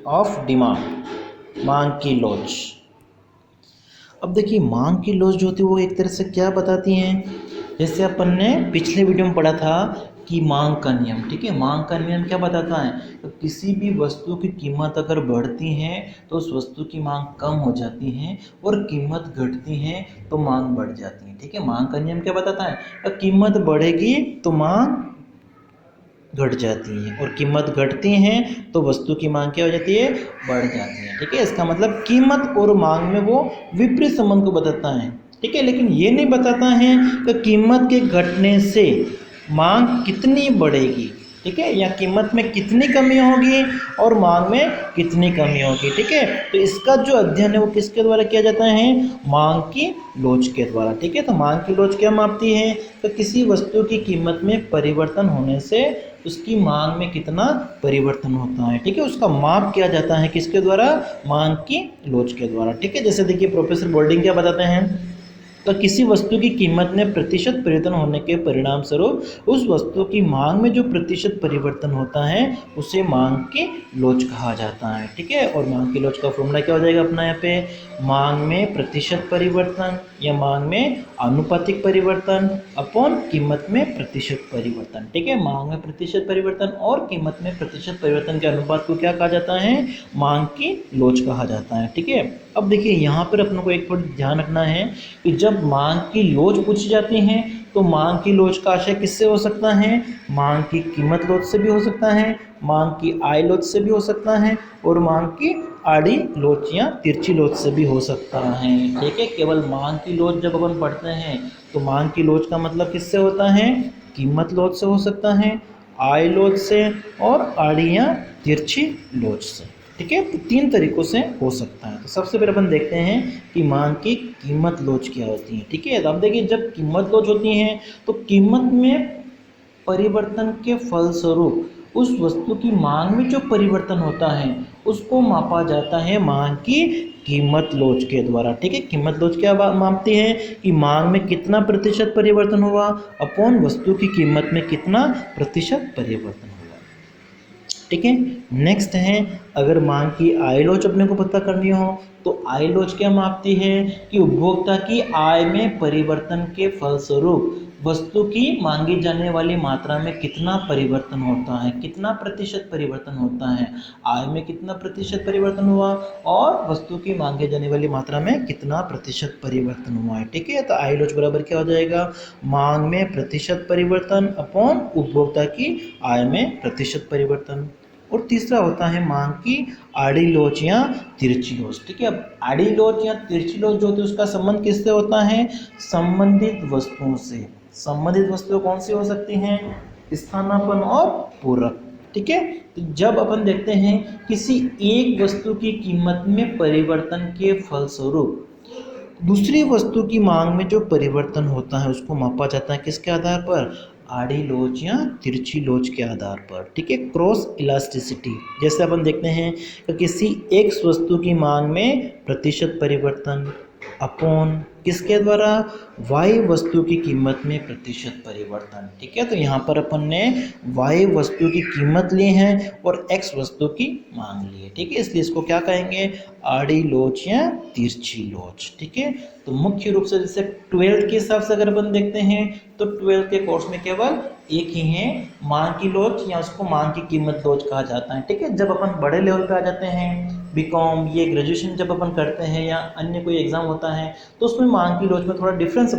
Of demand, मांग की लोच। अब देखिए मांग की लोच जो होती है वो एक तरह से क्या बताती हैं, जैसे अपन ने पिछले वीडियो में पढ़ा था कि मांग का नियम, ठीक है। मांग का नियम क्या बताता है, तो किसी भी वस्तु की कीमत अगर बढ़ती है तो उस वस्तु की मांग कम हो जाती है, और कीमत घटती है तो मांग बढ़ जाती है, ठीक है। मांग का नियम क्या बताता है, अगर कीमत बढ़ेगी तो मांग घट जाती है, और कीमत घटती है तो वस्तु की मांग क्या हो जाती है, बढ़ जाती है, ठीक है। इसका मतलब कीमत और मांग में वो विपरीत संबंध को बताता है, ठीक है। लेकिन ये नहीं बताता है कि कीमत के घटने से मांग कितनी बढ़ेगी, ठीक है, या कीमत में कितनी कमी होगी और मांग में कितनी कमी होगी, ठीक है। तो इसका जो अध्ययन है वो किसके द्वारा किया जाता है, मांग की लोच के द्वारा, ठीक है। तो मांग की लोच क्या मापती है, तो किसी वस्तु की कीमत में परिवर्तन होने से उसकी मांग में कितना परिवर्तन होता है, ठीक है। उसका माप किया जाता है किसके द्वारा, मांग की लोच के द्वारा, ठीक है। जैसे देखिए प्रोफेसर बोल्डिंग क्या बताते हैं, तो किसी वस्तु की कीमत में प्रतिशत परिवर्तन होने के परिणाम स्वरूप उस वस्तु की मांग में जो प्रतिशत परिवर्तन होता है उसे मांग की लोच कहा जाता है, ठीक है। और मांग की लोच का फॉर्मूला क्या हो जाएगा अपना यहाँ पे, मांग में प्रतिशत परिवर्तन या मांग में आनुपातिक परिवर्तन अपॉन कीमत में प्रतिशत परिवर्तन, ठीक है। मांग में प्रतिशत परिवर्तन और कीमत में प्रतिशत परिवर्तन के अनुपात को क्या कहा जाता है, मांग की लोच कहा जाता है, ठीक है। अब देखिए यहाँ पर अपने को एक पॉइंट ध्यान रखना है कि जब मांग की लोच पूछी जाती है तो मांग की लोच का आशय किससे हो सकता है, मांग की कीमत लोच से भी हो सकता है, मांग की आय लोच से भी हो सकता है, और मांग की आड़ी लोच या तिरछी लोच से भी हो सकता है, ठीक है। केवल मांग की लोच जब अपन पढ़ते हैं तो मांग की लोच का मतलब किससे होता है, कीमत लोच से हो सकता है, आय लोच से और आड़ी या तिरछी लोच से, ठीक है। तो तीन तरीकों से हो सकता है। तो सबसे पहले अपन देखते हैं कि मांग की कीमत लोच क्या होती है, ठीक है। तो अब देखिए जब कीमत लोच होती है तो कीमत में परिवर्तन के फलस्वरूप उस वस्तु की मांग में जो परिवर्तन होता है उसको मापा जाता है मांग की कीमत लोच के द्वारा, ठीक है। कीमत लोच क्या मापती है कि मांग में कितना प्रतिशत परिवर्तन हुआ अपॉन वस्तु की कीमत में कितना प्रतिशत परिवर्तन हुआ, ठीक है। नेक्स्ट है, अगर मांग की आय लोच अपने को पता करनी हो तो आय लोच क्या मापती है कि उपभोक्ता की आय में परिवर्तन के फलस्वरूप वस्तु की मांगी जाने वाली मात्रा में कितना परिवर्तन होता है, कितना प्रतिशत परिवर्तन होता है, आय में कितना प्रतिशत परिवर्तन हुआ और वस्तु की मांगे जाने वाली मात्रा में कितना प्रतिशत परिवर्तन हुआ है, ठीक है। तो आय लोच बराबर क्या हो जाएगा, मांग में प्रतिशत परिवर्तन अपॉन उपभोक्ता की आय में प्रतिशत परिवर्तन। और तीसरा होता है मांग की आड़ी लोच या तिरछी लोच, ठीक है। अब आड़ी लोच या तिरछी लोच जो होती है उसका संबंध किससे होता है, संबंधित वस्तुओं से। संबंधित वस्तुएं कौन सी हो सकती हैं, स्थानापन्न और पूरक, ठीक है। तो जब अपन देखते हैं किसी एक वस्तु की कीमत में परिवर्तन के फलस्वरूप दूसरी वस्तु की मांग में जो परिवर्तन होता है उसको मापा जाता है किसके आधार पर, आड़ी लोच या तिरछी लोच के आधार पर, ठीक है। क्रॉस इलास्टिसिटी, जैसे अपन देखते हैं कि किसी एक वस्तु की मांग में प्रतिशत परिवर्तन अपॉन किसके द्वारा, वाई वस्तु की कीमत में प्रतिशत परिवर्तन, ठीक है। तो यहाँ पर अपन ने वाई वस्तु की कीमत ली है और एक्स वस्तु की मांग ली है, ठीक है। इसलिए इसको क्या कहेंगे, आड़ी लोच या तिरछी लोच, ठीक है। तो मुख्य रूप से जैसे 12th के हिसाब से अगर अपन देखते हैं तो 12th के कोर्स में केवल एक ही है मांग की लोच या उसको मांग की कीमत लोच कहा जाता है, ठीक है। जब अपन बड़े लेवल पे आ जाते हैं, बीकॉम ये ग्रेजुएशन जब अपन करते हैं या अन्य कोई एग्जाम होता है तो उसमें मांग की लोच में थोड़ा डिफरेंस।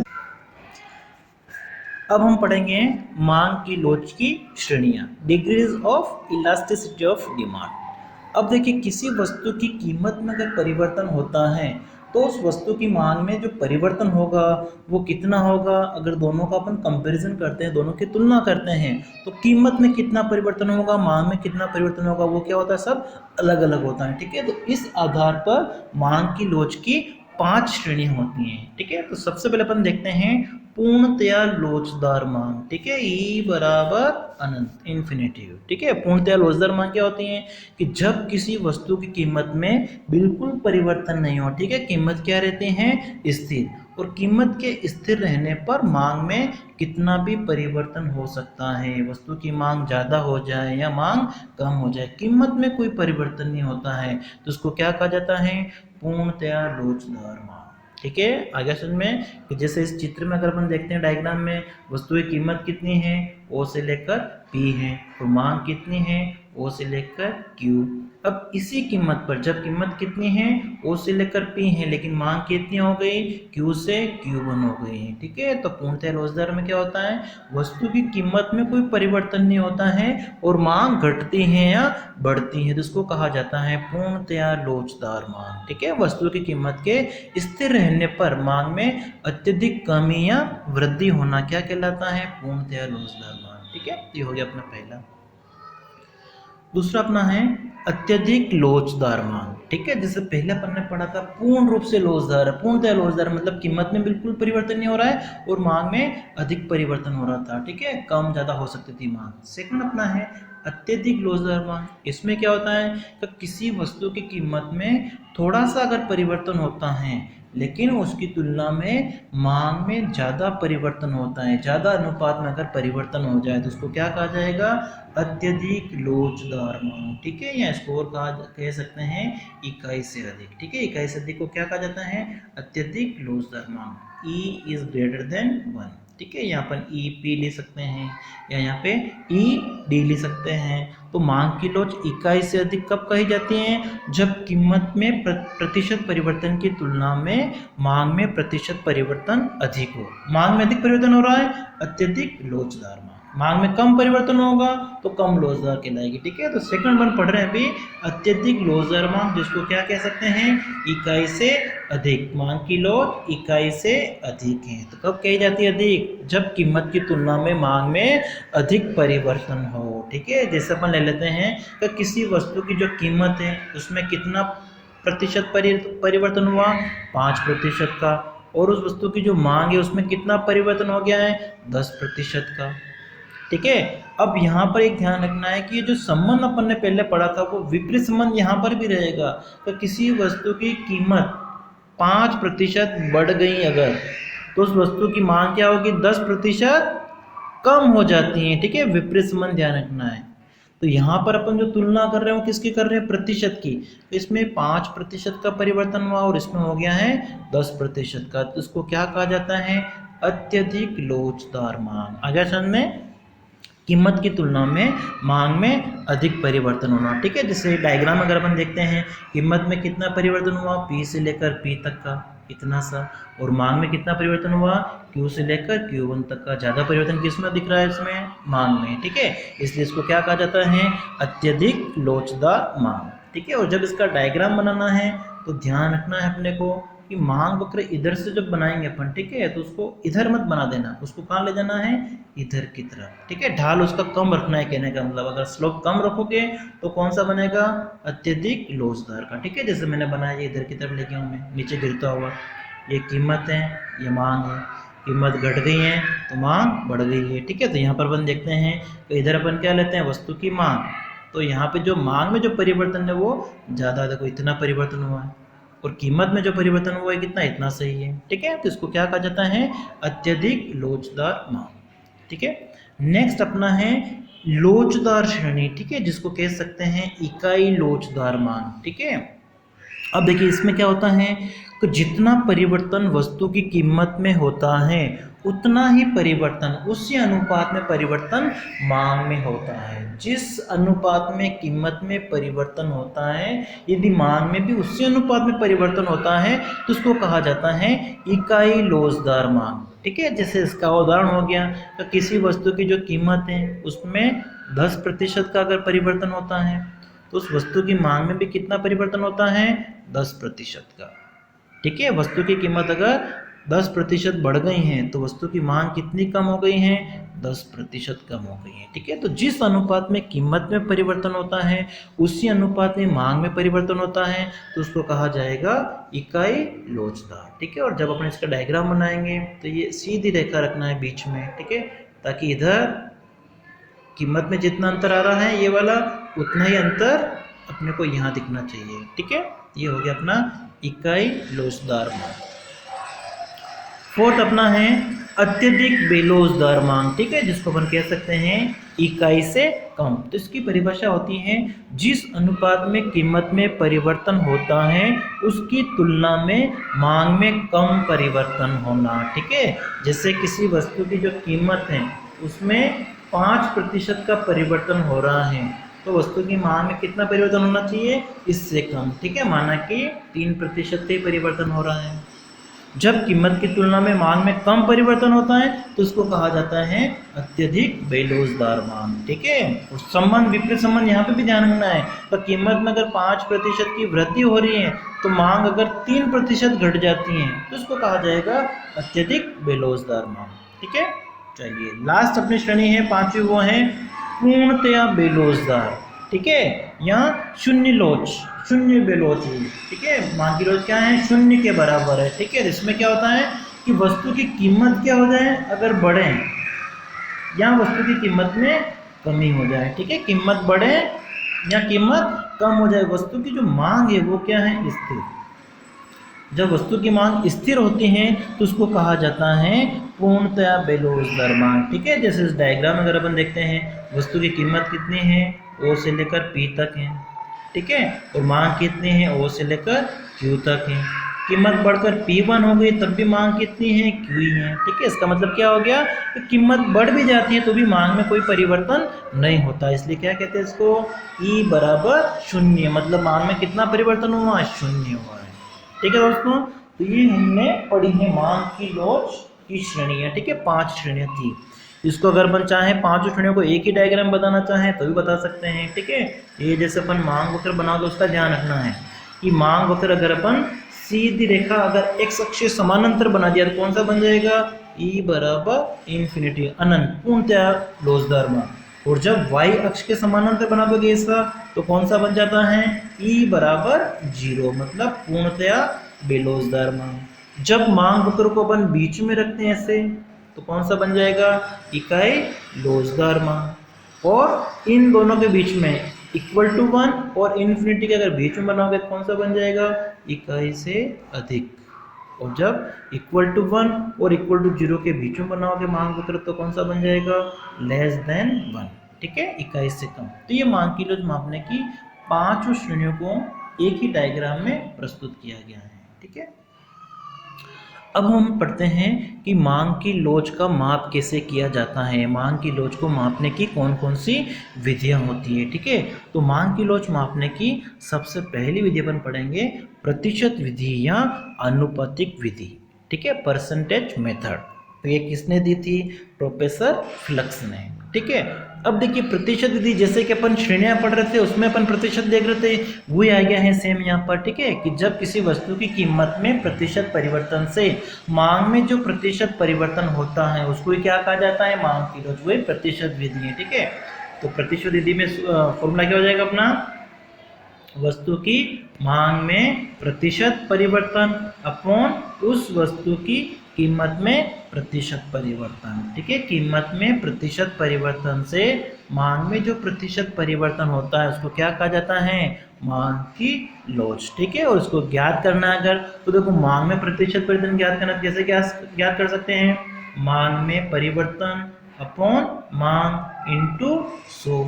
अब हम पढ़ेंगे मांग की लोच की श्रेणियां, degrees of elasticity of demand. अब देखिए किसी वस्तु की कीमत में अगर परिवर्तन होता है तो उस वस्तु की मांग में जो परिवर्तन होगा वो कितना होगा, अगर दोनों का अपन कंपैरिजन करते हैं, दोनों की तुलना करते हैं तो कीमत में कितना परिवर्तन होगा, मांग में कितना परिवर्तन होगा, वो क्या होता है, सब अलग अलग होता है, ठीक है। तो इस आधार पर मांग की लोच की 5 श्रेणियां होती हैं, ठीक है। तो सबसे पहले अपन देखते हैं पूर्णतया लोचदार मांग, ठीक है, ई बराबर अनंत इन्फिनेटिव, ठीक है। पूर्णतया लोचदार मांग क्या होती है कि जब किसी वस्तु की कीमत में बिल्कुल परिवर्तन नहीं हो, ठीक है, कीमत क्या रहती है, स्थिर, और कीमत के स्थिर रहने पर मांग में कितना भी परिवर्तन हो सकता है। वस्तु की मांग ज़्यादा हो जाए या मांग कम हो जाए, कीमत में कोई परिवर्तन नहीं होता है, तो उसको क्या कहा जाता है? पूर्णतया लोचदार मांग। ठीक है, आगे समझ में कि जैसे इस चित्र में अगर अपन देखते हैं डायग्राम में, वस्तु की कीमत कितनी है? ओ से लेकर पी है, और मांग कितनी है? ओ से लेकर क्यू। अब इसी कीमत पर जब कीमत कितनी है? ओ से लेकर पी है, लेकिन मांग कितनी हो गई? क्यू से Q1 हो गई। ठीक है, तो पूर्णतः लोचदार में क्या होता है? वस्तु की कीमत में कोई परिवर्तन नहीं होता है और मांग घटती है या बढ़ती है, तो इसको कहा जाता है पूर्णतया लोचदार मांग। ठीक है, वस्तु की कीमत के स्थिर रहने पर मांग में अत्यधिक कमी या वृद्धि होना क्या कहलाता है? पूर्णतया लोचदार मांग। ठीक है, ये हो गया अपना पहला। दूसरा अपना है अत्यधिक लोचदार मांग। ठीक है, जैसे पहले अपन ने पढ़ा था पूर्ण रूप से लोचदार है। पूर्णतः लोचदार मतलब कीमत में बिल्कुल परिवर्तन नहीं हो रहा है और मांग में अधिक परिवर्तन हो रहा था। ठीक है, कम ज्यादा हो सकती थी मांग। सेकंड अपना है अत्यधिक लोचदार मांग। इसमें क्या होता है कि किसी वस्तु की कीमत में थोड़ा सा अगर परिवर्तन होता है, लेकिन उसकी तुलना में मांग में ज़्यादा परिवर्तन होता है, ज़्यादा अनुपात में अगर परिवर्तन हो जाए तो उसको क्या कहा जाएगा? अत्यधिक लोचदार मांग। ठीक है, या स्कोर कह सकते हैं इकाई से अधिक। ठीक है, इकाई से अधिक को क्या कहा जाता है? अत्यधिक लोचदार मांग। E is greater than 1। ठीक है, यहाँ पर ई पी ले सकते हैं या यहाँ पे ई डी ले सकते हैं। तो मांग की लोच इकाई से अधिक कब कही जाती है? जब कीमत में प्रतिशत परिवर्तन की तुलना में मांग में प्रतिशत परिवर्तन अधिक हो। मांग में अधिक परिवर्तन हो रहा है, अत्यधिक लोचदार मांग। मांग में कम परिवर्तन होगा तो कम लोचदार कहलाएगी। ठीक है, तो सेकंड वन पढ़ रहे हैं अभी अत्यधिक लोचदार मांग, जिसको क्या कह सकते हैं? इकाई से अधिक। मांग की लोच इकाई से अधिक है। तो कब कही जाती है अधिक? जब कीमत की तुलना में मांग में अधिक परिवर्तन हो। ठीक है, जैसे अपन ले लेते हैं कि किसी वस्तु की जो कीमत है उसमें कितना प्रतिशत परिवर्तन हुआ? 5% का। और उस वस्तु की जो मांग है उसमें कितना परिवर्तन हो गया है? 10% का। ठीक है, अब यहाँ पर एक ध्यान रखना है कि ये जो संबंध अपन ने पहले पढ़ा था वो विपरीत संबंध यहाँ पर भी रहेगा। तो किसी वस्तु की कीमत 5% बढ़ गई अगर, तो उस वस्तु की मांग क्या होगी? 10% कम हो जाती है। ठीक है, विपरीत संबंध ध्यान रखना है। तो यहाँ पर अपन जो तुलना कर रहे हो किसकी कर रहे हैं? प्रतिशत की। तो इसमें 5% का परिवर्तन हुआ और इसमें हो गया है 10% का, तो इसको क्या कहा जाता है? अत्यधिक लोचदार मांग। आगे समझ में, कीमत की तुलना में मांग में अधिक परिवर्तन होना। ठीक है, जैसे डायग्राम अगर अपन देखते हैं, कीमत में कितना परिवर्तन हुआ? पी से लेकर पी तक का इतना सा, और मांग में कितना परिवर्तन हुआ? क्यू से लेकर Q1 तक का। ज़्यादा परिवर्तन किसमें दिख रहा है? इसमें मांग में। ठीक है, इसलिए इसको क्या कहा जाता है? अत्यधिक लोचदार मांग। ठीक है, और जब इसका डायग्राम बनाना है तो ध्यान रखना है अपने को कि मांग वक्र इधर से जब बनाएंगे अपन, ठीक है, तो उसको इधर मत बना देना, उसको कहाँ ले जाना है? इधर की तरफ। ठीक है, ढाल उसका कम रखना है, कहने का मतलब अगर स्लोप कम रखोगे तो कौन सा बनेगा? अत्यधिक लोचदार का। ठीक है, जैसे मैंने बनाया ये इधर की तरफ लेके आऊँ मैं, नीचे गिरता हुआ। ये कीमत है, ये मांग है। कीमत घट गई है तो मांग बढ़ गई है। ठीक है, तो यहाँ पर अपन देखते हैं तो इधर अपन क्या लेते हैं? वस्तु की मांग। तो यहाँ पे जो मांग में जो परिवर्तन है वो ज़्यादा, देखो इतना परिवर्तन हुआ है, और कीमत में जो परिवर्तन हुआ है कितना? इतना सही है। ठीक है, तो इसको क्या कहा जाता है? अत्यधिक लोचदार मांग। ठीक है, नेक्स्ट अपना है लोचदार श्रेणी। ठीक है, जिसको कह सकते हैं इकाई लोचदार मांग। ठीक है, अब देखिए इसमें क्या होता है कि जितना परिवर्तन वस्तु की कीमत में होता है उतना ही परिवर्तन, उसी अनुपात में परिवर्तन मांग में होता है। जिस अनुपात में कीमत में परिवर्तन होता है, यदि मांग में भी उसी अनुपात में परिवर्तन होता है तो उसको कहा जाता है इकाई लोचदार मांग। ठीक है, जैसे इसका उदाहरण हो गया कि किसी वस्तु की जो कीमत है उसमें 10% का अगर परिवर्तन होता है तो उस वस्तु की मांग में भी कितना परिवर्तन होता है? 10% का। ठीक है, वस्तु की कीमत अगर 10% बढ़ गई है तो वस्तु की मांग कितनी कम हो गई है? 10% कम हो गई है। ठीक है, तो जिस अनुपात में कीमत में परिवर्तन होता है उसी अनुपात में मांग में परिवर्तन होता है, तो उसको कहा जाएगा इकाई लोचदार। ठीक है, और जब अपन इसका डायग्राम बनाएंगे तो ये सीधी रेखा रखना है बीच में। ठीक है, ताकि इधर कीमत में जितना अंतर आ रहा है ये वाला, उतना ही अंतर अपने को यहाँ दिखना चाहिए। ठीक है, ये हो गया अपना इकाई लोचदार मांग। फोर्थ अपना है अत्यधिक बेलोजदार मांग, ठीक है, जिसको अपन कह सकते हैं इकाई से कम। तो इसकी परिभाषा होती है जिस अनुपात में कीमत में परिवर्तन होता है उसकी तुलना में मांग में कम परिवर्तन होना, ठीक है। जैसे किसी वस्तु की जो कीमत है उसमें 5% का परिवर्तन हो रहा है तो वस्तु की मांग में कितना परिवर्तन होना चाहिए, इससे कम, ठीक है। माना कि 3% का ही परिवर्तन हो रहा है। जब कीमत की तुलना में मांग में कम परिवर्तन होता है तो उसको कहा जाता है अत्यधिक बेलोजदार मांग, ठीक है। और संबंध, विपरीत संबंध यहाँ पे भी ध्यान रखना है। तो कीमत में अगर 5% की वृद्धि हो रही है तो मांग अगर 3% घट जाती है तो उसको कहा जाएगा अत्यधिक बेलोजदार मांग, ठीक है। चलिए लास्ट अपनी श्रेणी है पांचवी, वो है पूर्णतया बेलोजदार, ठीक है। यहाँ शून्य लोच, शून्य बेलोच, ठीक है। मांग की लोच क्या है, शून्य के बराबर है, ठीक है। इसमें क्या होता है कि वस्तु की कीमत क्या हो जाए अगर बढ़े या वस्तु की कीमत में कमी हो जाए, ठीक है। कीमत बढ़े या कीमत कम हो जाए, वस्तु की जो मांग है वो क्या है, स्थिर। जब वस्तु की मांग स्थिर होती है तो उसको कहा जाता है पूर्णतया बेलोजदार मांग, ठीक है। जैसे इस डायग्राम अगर अपन देखते हैं वस्तु की कीमत कितनी है, ओ से लेकर पी तक है, ठीक है, और मांग कितनी है, ओ से लेकर क्यू तक है। कीमत बढ़कर P1 हो गई तब भी मांग कितनी है, Q ही है, ठीक है। इसका मतलब क्या हो गया कि कीमत बढ़ भी जाती है तो भी मांग में कोई परिवर्तन नहीं होता, इसलिए क्या कहते हैं इसको, E बराबर शून्य, मतलब मांग में कितना परिवर्तन हुआ, शून्य हुआ है, ठीक है दोस्तों। तो ये हमने पढ़ी है मांग की लोच की श्रेणियाँ, ठीक है। 5 श्रेणियाँ थी। इसको अगर अपन चाहें 5 श्रेणियों को एक ही डायग्राम बताना चाहें तो भी बता सकते हैं, ठीक है। ये जैसे अपन मांग वक्र बनाओ तो उसका ध्यान रखना है कि मांग वक्र अगर अपन सीधी रेखा अगर एक्स अक्ष समानांतर बना दिया तो कौन सा बन जाएगा, E बराबर इन्फिनिटी, अनंत, पूर्णतया लोचदार मांग। और जब y अक्ष के समानांतर बना दोगे ऐसा तो कौन सा बन जाता है, E बराबर 0, मतलब पूर्णतया बेलोजदार मांग। जब मांग वक्र को अपन बीच में रखते हैं ऐसे तो कौन सा बन जाएगा, इकाई लोचदार मांग। और इन दोनों के बीच में इक्वल टू 1 और इन्फिनिटी के अगर बीच में बनाओगे तो कौन सा बन जाएगा, इकाई से अधिक। और जब इक्वल टू 1 और इक्वल टू 0 के बीच में बनाओगे मांग वक्र तो कौन सा बन जाएगा, लेस देन 1, ठीक है, इकाई से कम। तो ये मांग की लोच मापने की 5 श्रेणियों को एक ही डायग्राम में प्रस्तुत किया गया है, ठीक है। अब हम पढ़ते हैं कि मांग की लोच का माप कैसे किया जाता है, मांग की लोच को मापने की कौन कौन सी विधियां होती है, ठीक है। तो मांग की लोच मापने की सबसे पहली विधि अपन पढ़ेंगे प्रतिशत विधि या आनुपातिक विधि, ठीक है, परसेंटेज मेथड। तो ये किसने दी थी, प्रोफेसर फ्लक्स ने, ठीक है। अब देखिए प्रतिशत विधि, जैसे कि अपन श्रेणियां पढ़ रहे थे उसमें अपन प्रतिशत देख रहे थे, वही आ गया है सेम यहाँ पर, ठीक है, कि जब किसी वस्तु की कीमत में प्रतिशत परिवर्तन से मांग में जो प्रतिशत परिवर्तन होता है उसको क्या कहा जाता है, मांग की लोच, वही प्रतिशत विधि है, ठीक है। तो प्रतिशत विधि में फॉर्मूला क्या हो जाएगा अपना, वस्तु की मांग में प्रतिशत परिवर्तन अपॉन उस वस्तु की कीमत में प्रतिशत परिवर्तन, ठीक है। कीमत में प्रतिशत परिवर्तन से मांग में जो प्रतिशत परिवर्तन होता है उसको क्या कहा जाता है, मांग की लोच, ठीक है। और उसको ज्ञात करना है अगर तो देखो मांग में प्रतिशत परिवर्तन ज्ञात करना कैसे ज्ञात कर सकते हैं, मांग में परिवर्तन अपॉन मांग इंटू 100।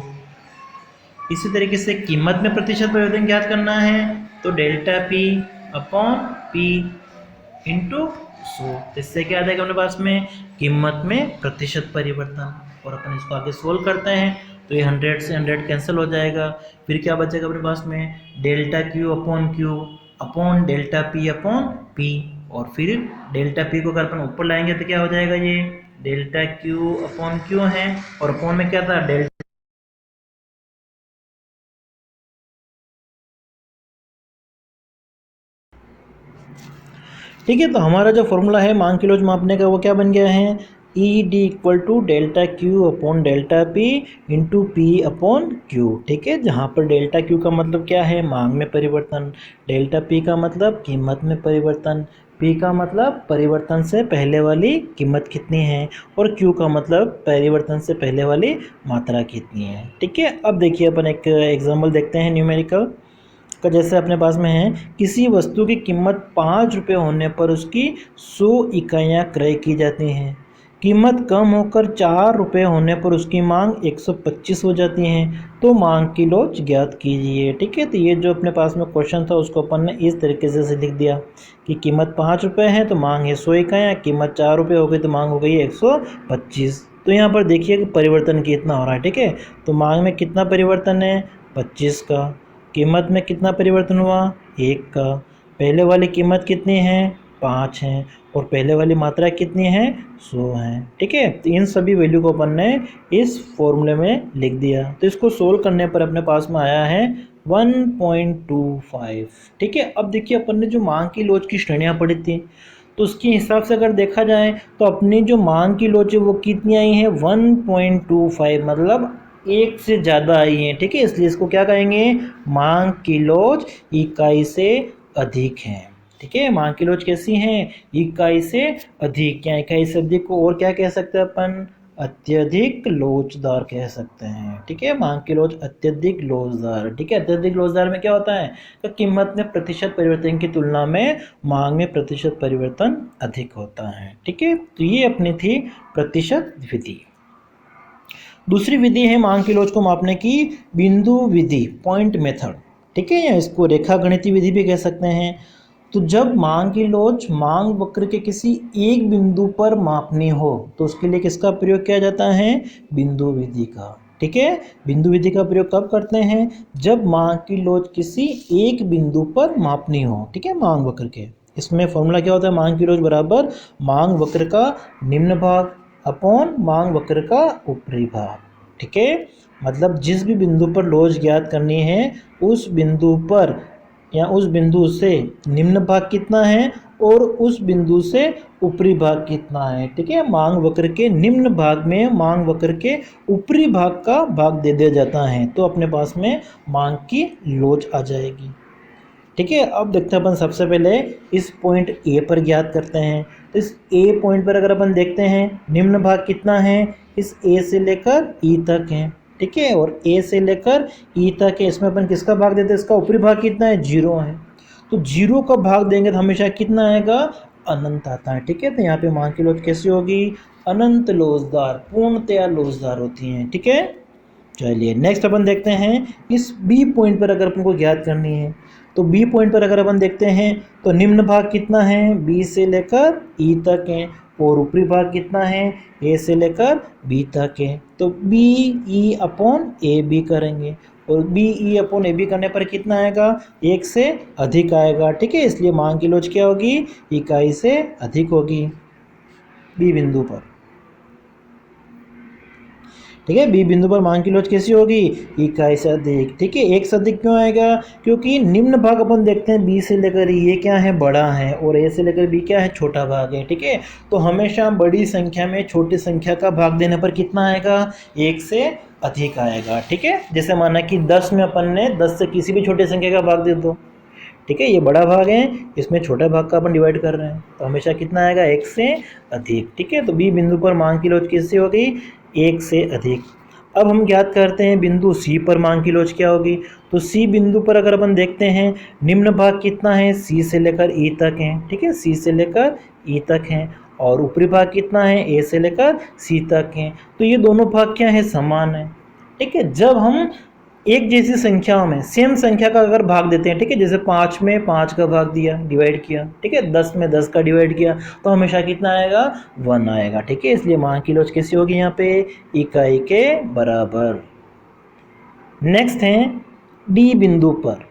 इसी तरीके से कीमत में प्रतिशत परिवर्तन ज्ञात करना है तो delta P upon P into 100। इससे क्या आ जाएगा अपने पास में, कीमत में प्रतिशत परिवर्तन। और अपन इसको आगे सोल्व करते हैं तो ये 100 से 100 कैंसिल हो जाएगा, फिर क्या बचेगा अपने पास में, delta Q upon delta P upon P. और फिर डेल्टा पी को अगर अपन ऊपर लाएंगे तो क्या हो जाएगा, ये डेल्टा क्यू अपॉन क्यू है और अपॉन में क्या था, डेल्टा, ठीक है। तो हमारा जो फॉर्मूला है मांग की लोच मापने का वो क्या बन गया है, E D equal to delta Q upon delta P into P upon Q, ठीक है। जहाँ पर डेल्टा क्यू का मतलब क्या है, मांग में परिवर्तन, डेल्टा पी का मतलब कीमत में परिवर्तन, पी का मतलब परिवर्तन से पहले वाली कीमत कितनी है और क्यू का मतलब परिवर्तन से पहले वाली मात्रा कितनी है, ठीक है। अब देखिए अपन एक एग्जाम्पल देखते हैं न्यूमेरिकल। का जैसे अपने पास में है, किसी वस्तु की कीमत 5 रुपये होने पर उसकी 100 इकाइयाँ क्रय की जाती हैं। कीमत कम होकर 4 रुपये होने पर उसकी मांग 125 हो जाती है, तो मांग की लोच ज्ञात कीजिए। ठीक है, तो ये जो अपने पास में क्वेश्चन था उसको अपन ने इस तरीके से लिख दिया कि कीमत 5 रुपये है तो मांग है 100 इकाइयाँ, कीमत 4 रुपये हो गई तो मांग हो गई 125। तो यहाँ पर देखिए कि परिवर्तन कितना हो रहा है। ठीक है, तो मांग में कितना परिवर्तन है, 25 का। कीमत में कितना परिवर्तन हुआ, 1 का। पहले वाली कीमत कितनी है, 5 है, और पहले वाली मात्रा कितनी है, 100 है। ठीक है, तो इन सभी वैल्यू को अपन ने इस फॉर्मूले में लिख दिया। तो इसको सोल्व करने पर अपने पास में आया है 1.25। ठीक है, अब देखिए अपन ने जो मांग की लोच की श्रेणियाँ पढ़ी थी, तो उसके हिसाब से अगर देखा जाए तो अपनी जो मांग की लोच है वो कितनी आई है, 1.25, मतलब 1 से ज़्यादा आई है। ठीक है, इसलिए इसको क्या कहेंगे, मांग की लोच इकाई से अधिक है। ठीक है, मांग की लोच कैसी है, इकाई से अधिक, या इकाई से अधिक को और क्या कह सकते हैं अपन, अत्यधिक लोचदार कह सकते हैं। ठीक है, मांग की लोच अत्यधिक लोचदार। ठीक है, अत्यधिक लोचदार में क्या होता है कि कीमत में प्रतिशत परिवर्तन की तुलना में मांग में प्रतिशत परिवर्तन अधिक होता है। ठीक है, तो ये अपनी थी प्रतिशत विधि। दूसरी विधि है मांग की लोच को मापने की बिंदु विधि, पॉइंट मेथड। ठीक है, या इसको रेखा गणितीय विधि भी कह सकते हैं। तो जब मांग की लोच मांग वक्र के किसी एक बिंदु पर मापनी हो तो उसके लिए किसका प्रयोग किया जाता है, बिंदु विधि का। ठीक है, बिंदु विधि का प्रयोग कब करते हैं, जब मांग की लोच किसी एक बिंदु पर मापनी हो। ठीक है, मांग वक्र के, इसमें फॉर्मूला क्या होता है, मांग की लोच बराबर मांग वक्र का निम्न भाग अपॉन मांग वक्र का ऊपरी भाग। ठीक है, मतलब जिस भी बिंदु पर लोच ज्ञात करनी है उस बिंदु पर या उस बिंदु से निम्न भाग कितना है और उस बिंदु से ऊपरी भाग कितना है। ठीक है, मांग वक्र के निम्न भाग में मांग वक्र के ऊपरी भाग का भाग दे दिया जाता है, तो अपने पास में मांग की लोच आ जाएगी। ठीक है, अब देखते हैं अपन सबसे पहले इस पॉइंट ए पर ज्ञात करते हैं। तो इस ए पॉइंट पर अगर अपन देखते हैं निम्न भाग कितना है, इस ए से लेकर ई तक है। ठीक है, और ए से लेकर ई तक है, इसमें अपन किसका भाग देते हैं, इसका ऊपरी भाग कितना है, 0 है। तो 0 का भाग देंगे तो हमेशा कितना आएगा, अनंत आता है। ठीक है, तो यहाँ पे मांग की लोच कैसी होगी, अनंत लोचदार, पूर्णतया लोचदार होती हैं। ठीक है, चलिए नेक्स्ट अपन देखते हैं इस बी पॉइंट पर अगर अपन को ज्ञात करनी है, तो बी पॉइंट पर अगर अपन देखते हैं तो निम्न भाग कितना है, बी से लेकर ई तक है, और ऊपरी भाग कितना है, ए से लेकर बी तक है। तो B E upon A B करेंगे, और B E upon A B करने पर कितना आएगा, 1 से अधिक आएगा। ठीक है, इसलिए मांग की लोच क्या होगी, इकाई से अधिक होगी बी बिंदु पर। ठीक है, बी बिंदु पर मांग की लोच कैसी होगी, इकाई से अधिक। ठीक है, 1 से अधिक क्यों आएगा, क्योंकि निम्न भाग अपन देखते हैं बी से लेकर ये क्या है, बड़ा है, और ए से लेकर बी क्या है, छोटा भाग है। ठीक है, तो हमेशा बड़ी संख्या में छोटी संख्या का भाग देने पर कितना आएगा, 1 से अधिक आएगा। ठीक है, जैसे माना कि 10 में अपन ने 10 से किसी भी छोटी संख्या का भाग दे दो। ठीक है, ये बड़ा भाग है, इसमें छोटा भाग का अपन डिवाइड कर रहे हैं, तो हमेशा कितना आएगा, 1 से अधिक। ठीक है, तो बी बिंदु पर मांग की लोच किससे हो गई, 1 से अधिक। अब हम ज्ञात करते हैं बिंदु सी पर मांग की लोच क्या होगी। तो सी बिंदु पर अगर अपन देखते हैं निम्न भाग कितना है, सी से लेकर ई तक है। ठीक है, सी से लेकर ई तक है, और ऊपरी भाग कितना है, ए से लेकर सी तक है। तो ये दोनों भाग क्या है, समान है। ठीक है, जब हम एक जैसी संख्याओं में सेम संख्या का अगर भाग देते हैं, ठीक है, जैसे 5 में 5 का भाग दिया, डिवाइड किया। ठीक है, 10 में 10 का डिवाइड किया, तो हमेशा कितना आएगा, 1 आएगा। ठीक है, इसलिए मांग की लोच कैसी होगी, यहाँ पे इकाई के बराबर। नेक्स्ट है डी बिंदु पर।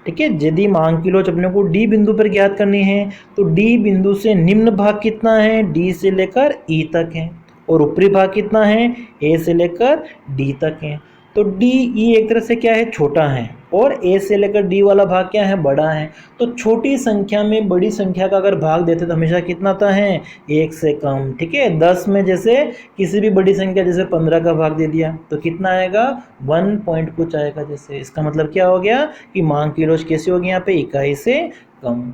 ठीक है, यदि मांग की लोच अपने को डी बिंदु पर ज्ञात करनी है तो डी बिंदु से निम्न भाग कितना है, डी से लेकर ई तक है, और ऊपरी भाग कितना है, ए से लेकर डी तक है। तो डी ई एक तरह से क्या है, छोटा है, और ए से लेकर डी वाला भाग क्या है, बड़ा है। तो छोटी संख्या में बड़ी संख्या का अगर भाग देते तो हमेशा कितना आता है, 1 से कम। ठीक है, 10 में जैसे किसी भी बड़ी संख्या जैसे 15 का भाग दे दिया तो कितना आएगा, 1 पॉइंट कुछ आएगा। जैसे इसका मतलब क्या हो गया कि मांग की लोच कैसी होगी, यहाँ पे इकाई से कम।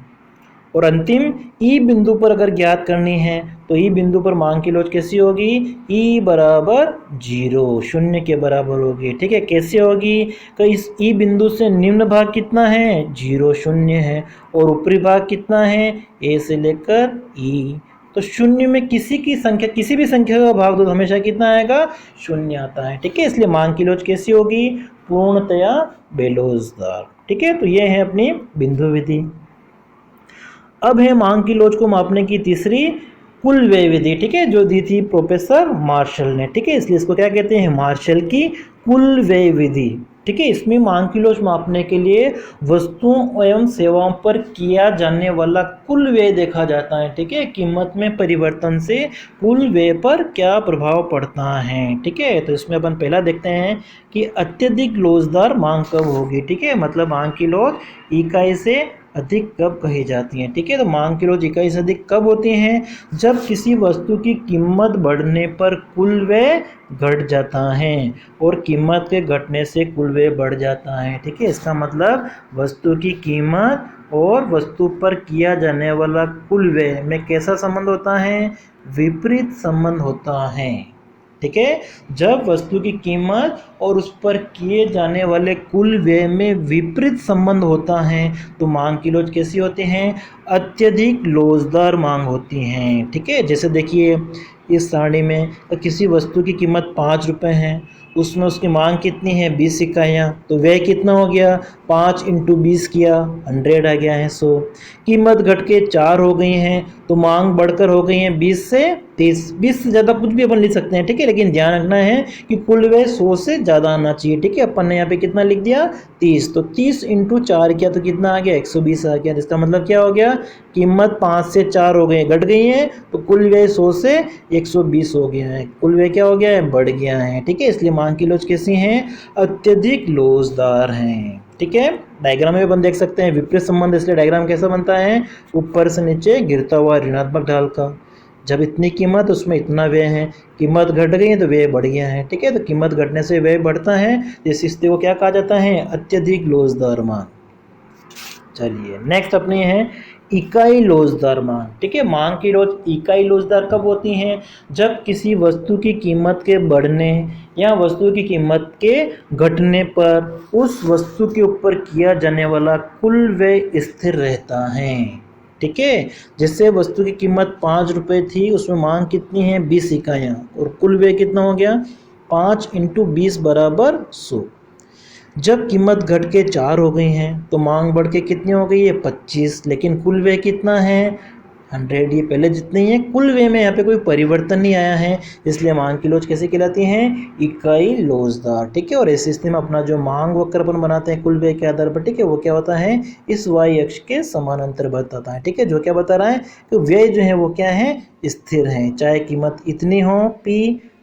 और अंतिम ई बिंदु पर अगर ज्ञात करनी है तो ई बिंदु पर मांग की लोच कैसी होगी, ई बराबर 0, शून्य के बराबर होगी। ठीक है, कैसे होगी, तो इस ई बिंदु से निम्न भाग कितना है, 0 शून्य है, और ऊपरी भाग कितना है, ए से लेकर ई। तो शून्य में किसी भी संख्या का भाग दो तो हमेशा कितना आएगा, शून्य आता है। ठीक है, इसलिए मांग की लोच कैसी होगी, पूर्णतया बेलोचदार। ठीक है, तो ये है अपनी बिंदु विधि। अब है मांग की लोच को मापने की तीसरी कुल व्यय विधि। ठीक है, जो दी थी प्रोफेसर मार्शल ने। ठीक है, इसलिए इसको क्या कहते हैं, मार्शल की कुल व्यय विधि। ठीक है, इसमें मांग की लोच मापने के लिए वस्तुओं एवं सेवाओं पर किया जाने वाला कुल व्यय देखा जाता है। ठीक है, कीमत में परिवर्तन से कुल व्यय पर क्या प्रभाव पड़ता है। ठीक है, तो इसमें अपन पहला देखते हैं कि अत्यधिक लोचदार मांग कब होगी। ठीक है, मतलब मांग की लोच इकाई से अधिक कब कही जाती हैं। ठीक है, तो मांग की लोच इकाई से अधिक कब होती हैं, जब किसी वस्तु की कीमत बढ़ने पर कुल व्यय घट जाता है और कीमत के घटने से कुल व्यय बढ़ जाता है। ठीक है, इसका मतलब वस्तु की कीमत और वस्तु पर किया जाने वाला कुल व्यय में कैसा संबंध होता है, विपरीत संबंध होता है। ठीक है, जब वस्तु की कीमत और उस पर किए जाने वाले कुल व्यय में विपरीत संबंध होता है तो मांग की लोच कैसी होती हैं, अत्यधिक लोचदार मांग होती हैं। ठीक है, जैसे देखिए इस सारणी में किसी वस्तु की कीमत 5 रुपये है, उसमें उसकी मांग कितनी है, 20 इकाइयाँ, तो व्यय कितना हो गया, 5 × 20 किया, 100 आ गया है 100। कीमत घट के 4 हो गई हैं तो मांग बढ़कर हो गई है 20 से 30। 20 से ज़्यादा कुछ भी अपन लिख सकते हैं। ठीक है, लेकिन ध्यान रखना है कि कुल व्यय 100 से ज़्यादा आना चाहिए। ठीक है, अपन ने यहाँ पे कितना लिख दिया, 30, तो 30 × 4 किया तो कितना आ गया, 120 आ गया। इसका मतलब क्या हो गया, कीमत 5 से 4 हो गई, घट गई है, तो कुल व्यय 100 से 120 हो गया है, कुल व्यय क्या हो गया है, बढ़ गया है। ठीक है, इसलिए मांग की लोच कैसी हैं, अत्यधिक लोचदार हैं। ठीक है, डायग्राम में अपन देख सकते हैं विपरीत संबंध, इसलिए डायग्राम कैसा बनता है, ऊपर से नीचे गिरता हुआ ऋणात्मक ढाल का। जब इतनी कीमत उसमें इतना व्यय है, कीमत घट गई है तो व्यय बढ़ गया है। ठीक है, तो कीमत घटने से व्यय बढ़ता है, इस स्थिति को क्या कहा जाता है, अत्यधिक लोचदार मांग। चलिए नेक्स्ट अपनी है इकाई लोचदार मांग। ठीक है, मांग की लोच इकाई लोचदार कब होती हैं, जब किसी वस्तु की कीमत के बढ़ने या वस्तु की कीमत के घटने पर उस वस्तु के ऊपर किया जाने वाला कुल व्यय स्थिर रहता है। ठीक है, जैसे वस्तु की कीमत 5 रुपये थी, उसमें मांग कितनी है, 20 इकाइयाँ, और कुल व्यय कितना हो गया, 5 × 20 बराबर 100। जब कीमत घट के 4 हो गई हैं तो मांग बढ़ के कितनी हो गई है, 25, लेकिन कुल व्यय कितना है, 100। ये पहले जितनी है, कुल व्यय में यहाँ पे कोई परिवर्तन नहीं आया है, इसलिए मांग की लोच कैसे कहलाती है, इकाई लोचदार। ठीक है, और ऐसी स्थिति में अपना जो मांग वक्र अपन बनाते हैं कुल व्यय के आधार पर, ठीक है, वो क्या होता है, इस y अक्ष के समानांतर बताता है। ठीक है, जो क्या बता रहा है कि व्यय जो है वो क्या है, स्थिर है, चाहे कीमत इतनी हो p,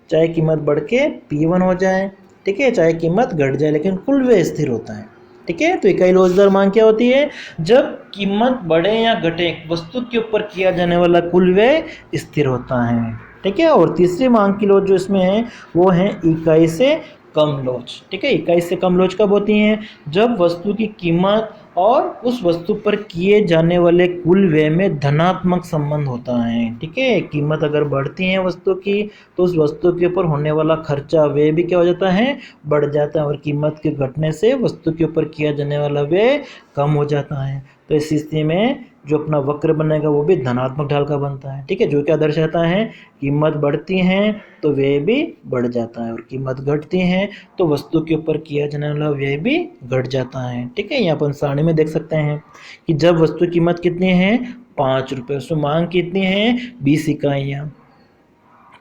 चाहे कीमत बढ़ के p1 हो जाए। ठीक है, चाहे कीमत घट जाए, लेकिन कुल व्यय स्थिर होता है। ठीक है, तो इकाई लोचदार मांग क्या होती है, जब कीमत बढ़े या घटे वस्तु के ऊपर किया जाने वाला कुल व्यय स्थिर होता है। ठीक है, और तीसरी मांग की लोच जो इसमें है वो है इकाई से कम लोच। ठीक है, इकाई से कम लोच कब होती है, जब वस्तु की कीमत और उस वस्तु पर किए जाने वाले कुल व्यय में धनात्मक संबंध होता है। ठीक है, कीमत अगर बढ़ती है वस्तु की तो उस वस्तु के ऊपर होने वाला खर्चा व्यय भी क्या हो जाता है, बढ़ जाता है, और कीमत के घटने से वस्तु के ऊपर किया जाने वाला व्यय कम हो जाता है। तो इस स्थिति में जो अपना वक्र बनेगा वो भी धनात्मक ढाल का बनता है। ठीक है, जो क्या दर्शाता है, कीमत बढ़ती है तो व्यय भी बढ़ जाता है, और कीमत घटती है तो वस्तु के ऊपर किया जाने वाला व्यय भी घट जाता है। ठीक है, यहाँ अपन सारणी में देख सकते हैं कि जब वस्तु कीमत कितनी है, 5 रुपये, उसमें मांग कितनी है, 20 इकाइयाँ,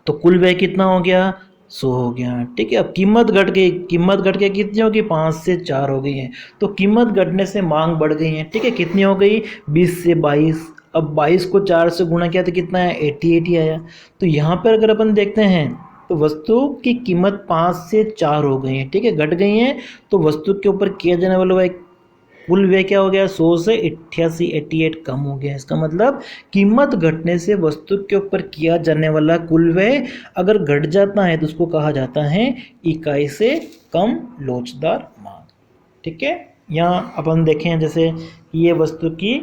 तो कुल व्यय कितना हो गया, 100 हो गया। ठीक है, अब कीमत घट गई, कीमत घट के कितनी होगी, 5 से 4 हो गई है, तो कीमत घटने से मांग बढ़ गई है। ठीक है, कितनी हो गई, 20 से 22। अब 22 को 4 से गुणा किया तो कितना है, 88 आया। तो यहाँ पर अगर अपन देखते हैं तो वस्तु की कीमत 5 से 4 हो गई है। ठीक है, घट गई है, तो वस्तु के ऊपर किया जाने वाला कुल व्यय क्या हो गया, 100 से 88 कम हो गया। इसका मतलब कीमत घटने से वस्तु के ऊपर किया जाने वाला कुल व्यय अगर घट जाता है तो उसको कहा जाता है इकाई से कम लोचदार मांग। ठीक है, यहाँ अपन देखें जैसे ये वस्तु की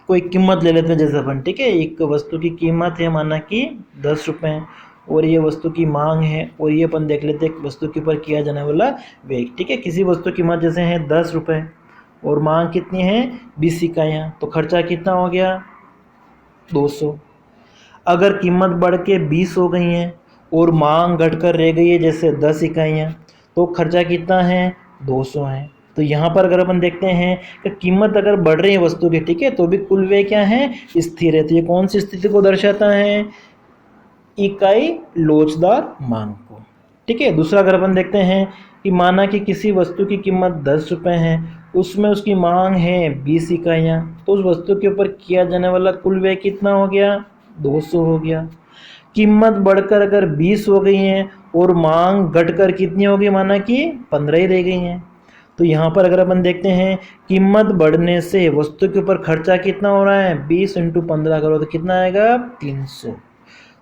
कोई कीमत ले लेते हैं जैसे अपन, ठीक है। एक वस्तु की कीमत है माना कि 10 रुपये, और ये वस्तु की मांग है, और ये अपन देख लेते हैं वस्तु के ऊपर किया जाने वाला व्यय, ठीक है। किसी वस्तु की कीमत जैसे है 10 रुपये और मांग कितनी है 20 इकाइयाँ, तो खर्चा कितना हो गया 200। अगर कीमत बढ़ के 20 हो गई हैं और मांग घटकर रह गई है जैसे 10 इकाइयाँ, तो खर्चा कितना है 200 है। तो यहाँ पर अगर अपन देखते हैं कि कीमत अगर बढ़ रही है वस्तु की, ठीक है, तो भी कुल व्यय क्या है स्थिर है। तो ये कौन सी स्थिति को दर्शाता है, इकाई लोचदार मांग को, ठीक है। दूसरा अगर अपन देखते हैं कि माना कि किसी वस्तु की कीमत 10 रुपये है, उसमें उसकी मांग है 20 इकाइयाँ, तो उस वस्तु के ऊपर किया जाने वाला कुल व्यय कितना हो गया 200 हो गया। कीमत बढ़कर अगर 20 हो गई हैं और मांग घटकर कितनी हो गई, माना कि 15 ही रह गई हैं, तो यहाँ पर अगर अपन देखते हैं कीमत बढ़ने से वस्तु के ऊपर खर्चा कितना हो रहा है 20 × 15 करो तो कितना आएगा 300।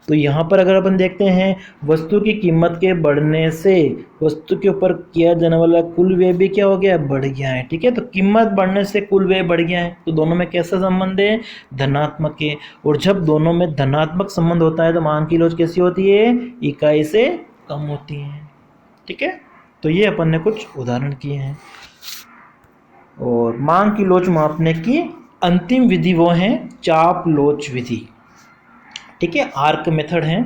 तो यहाँ पर अगर अपन देखते हैं वस्तु की कीमत के बढ़ने से वस्तु के ऊपर किया जाने वाला कुल व्यय भी क्या हो गया बढ़ गया है, ठीक है। तो कीमत बढ़ने से कुल व्यय बढ़ गया है, तो दोनों में कैसा संबंध है धनात्मक है। और जब दोनों में धनात्मक संबंध होता है तो मांग की लोच कैसी होती है इकाई से कम होती है, ठीक है। तो ये अपन ने कुछ उदाहरण किए हैं। और मांग की लोच मापने की अंतिम विधि वो है चाप लोच विधि, ठीक है, आर्क मेथड है।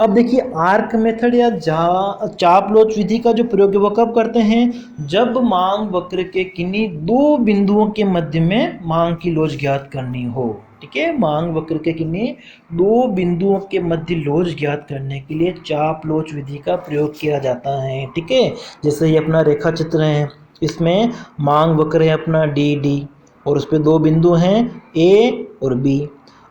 अब देखिए आर्क मेथड या चाप लोच विधि का जो प्रयोग है वो कब करते हैं, जब मांग वक्र के किन्हीं दो बिंदुओं के मध्य में मांग की लोच ज्ञात करनी हो, ठीक है। मांग वक्र के किन्हीं दो बिंदुओं के मध्य लोच ज्ञात करने के लिए चाप लोच विधि का प्रयोग किया जाता है, ठीक है। जैसे ये अपना रेखा चित्र है, इसमें मांग वक्र है अपना डी डी, और उस पर दो बिंदु हैं ए और बी।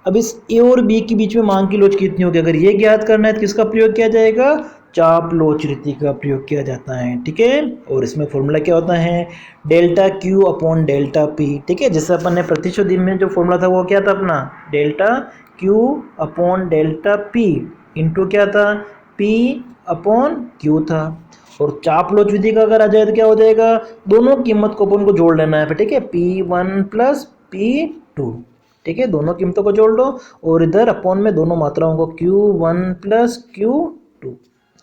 अब इस ए और बी के बीच में मांग की लोच कितनी होगी, अगर ये ज्ञात करना है तो किसका प्रयोग किया जाएगा चाप लोच रीति का प्रयोग किया जाता है, ठीक है। और इसमें फॉर्मूला क्या होता है delta Q upon delta P, ठीक है। जैसे अपन ने प्रतिशत दिन में जो फॉर्मूला था वो क्या था अपना delta Q upon delta P into क्या था पी अपॉन क्यू था। और चाप लोच विधि का अगर आ जाए तो क्या हो जाएगा दोनों कीमत को अपन को जोड़ लेना है, ठीक है, P1 + P2, ठीक है, दोनों कीमतों को जोड़ लो और इधर अपॉन में दोनों मात्राओं को Q1 + Q2,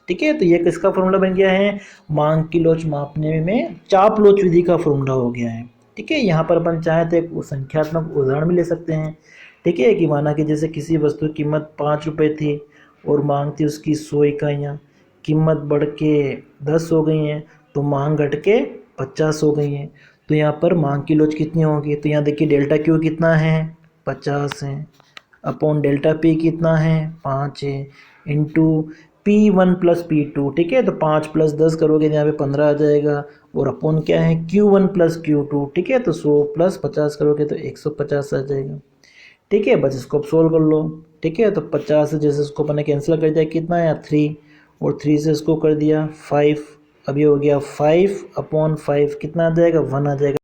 ठीक है। तो ये किसका फॉर्मूला बन गया है मांग की लोच मापने में चाप लोच विधि का फॉर्मूला हो गया है, ठीक है। यहाँ पर अपन चाहे तो एक संख्यात्मक उदाहरण भी ले सकते हैं, ठीक है, कि माना कि जैसे किसी वस्तु की कीमत 5 रुपये थी और मांग थी उसकी 100 इकाइयाँ, कीमत बढ़ के 10 हो गई हैं तो मांग घट के 50 हो गई हैं। तो यहाँ पर मांग की लोच कितनी होगी, तो यहाँ देखिए डेल्टा क्यू कितना है 50 है, अपॉन डेल्टा पी कितना है 5 है, इंटू P1 + P2, ठीक है। तो 5 + 10 करोगे तो यहाँ पे 15 आ जाएगा, और अपॉन क्या है Q1 + Q2, ठीक है। तो 100 + 50 करोगे तो 150 आ जाएगा, ठीक है। बस इसको अब सोल्व कर लो, ठीक है। तो 50 से जैसे इसको अपने कैंसिल कर दिया कितना आया 3, और 3 से इसको कर दिया 5, अब ये हो गया 5/5 कितना आ जाएगा 1 आ जाएगा।